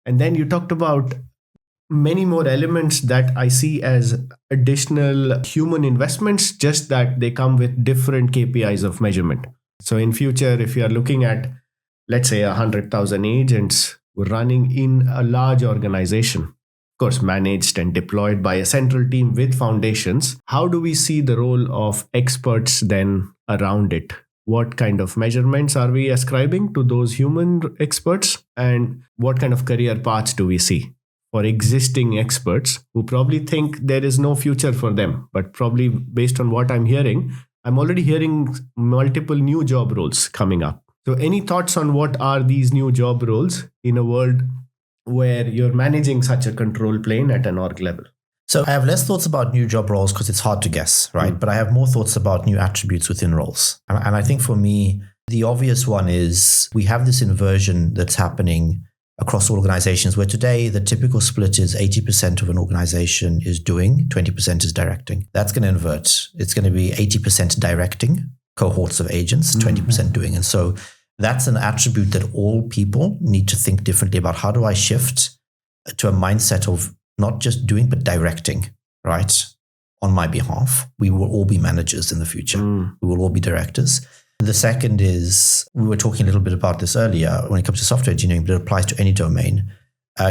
And then you talked about many more elements that I see as additional human investments, just that they come with different KPIs of measurement. So in future, if you are looking at, let's say, 100,000 agents running in a large organization, of course, managed and deployed by a central team with foundations, how do we see the role of experts then around it? What kind of measurements are we ascribing to those human experts? And what kind of career paths do we see for existing experts who probably think there is no future for them? But probably based on what I'm hearing, I'm already hearing multiple new job roles coming up. So any thoughts on what are these new job roles in a world where you're managing such a control plane at an org level? So I have less thoughts about new job roles because it's hard to guess, right? But I have more thoughts about new attributes within roles. And I think for me, the obvious one is we have this inversion that's happening across organizations where today the typical split is 80% of an organization is doing, 20% is directing. That's going to invert. It's going to be 80% directing cohorts of agents, 20% doing. And so that's an attribute that all people need to think differently about. How do I shift to a mindset of not just doing, but directing, right? On my behalf. We will all be managers in the future. We will all be directors. The second is, we were talking a little bit about this earlier when it comes to software engineering, but it applies to any domain.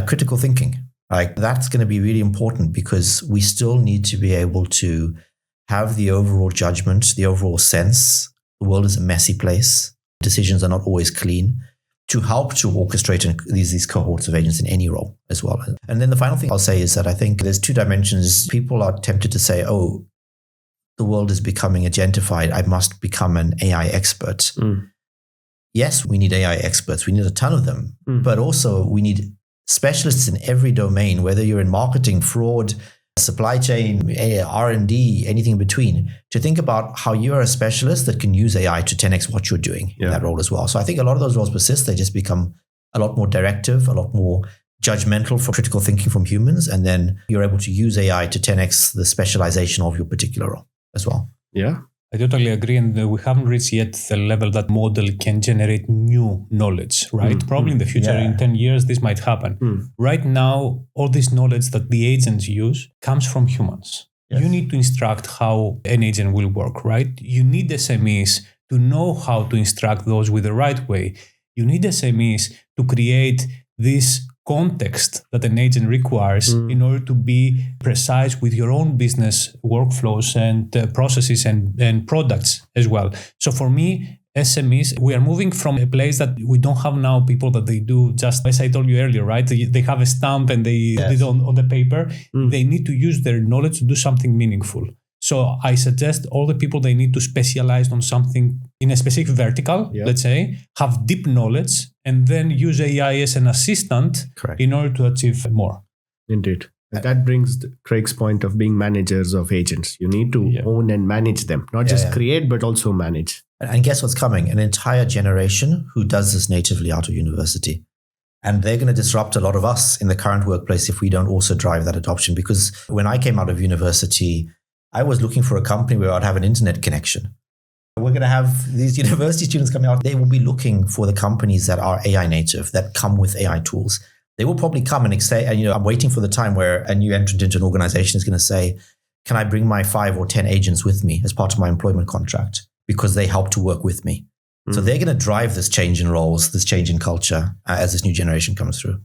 Critical thinking. Like that's going to be really important because we still need to be able to have the overall judgment, the overall sense. The world is a messy place. Decisions are not always clean. To help to orchestrate these cohorts of agents in any role as well. And then the final thing I'll say is that I think there's two dimensions. People are tempted to say, oh, the world is becoming agentified. I must become an AI expert. Yes, we need AI experts. We need a ton of them. But also we need specialists in every domain, whether you're in marketing, fraud, supply chain, R&D, anything in between, to think about how you are a specialist that can use AI to 10x what you're doing in that role as well. So I think a lot of those roles persist. They just become a lot more directive, a lot more judgmental for critical thinking from humans. And then you're able to use AI to 10x the specialization of your particular role as well. Yeah. I totally agree. And we haven't reached yet the level that model can generate new knowledge, right? Probably in the future, in 10 years, this might happen. Right now, all this knowledge that the agents use comes from humans. Yes. You need to instruct how an agent will work, right? You need SMEs to know how to instruct those with the right way. You need SMEs to create this context that an agent requires in order to be precise with your own business workflows and processes and products as well. So for me, SMEs, we are moving from a place that we don't have now people that they do just, as I told you earlier, right? They have a stamp and they did it on the paper. They need to use their knowledge to do something meaningful. So I suggest all the people, they need to specialize on something in a specific vertical, let's say, have deep knowledge, and then use AI as an assistant in order to achieve more. Indeed. That brings Craig's point of being managers of agents. You need to own and manage them, not just create, but also manage. And guess what's coming? An entire generation who does this natively out of university. And they're going to disrupt a lot of us in the current workplace if we don't also drive that adoption. Because when I came out of university, I was looking for a company where I'd have an internet connection. We're going to have these university students coming out. They will be looking for the companies that are AI native, that come with AI tools. They will probably come and say, and I'm waiting for the time where a new entrant into an organization is going to say, can I bring my 5 or 10 agents with me as part of my employment contract? Because they help to work with me. So they're going to drive this change in roles, this change in culture as this new generation comes through.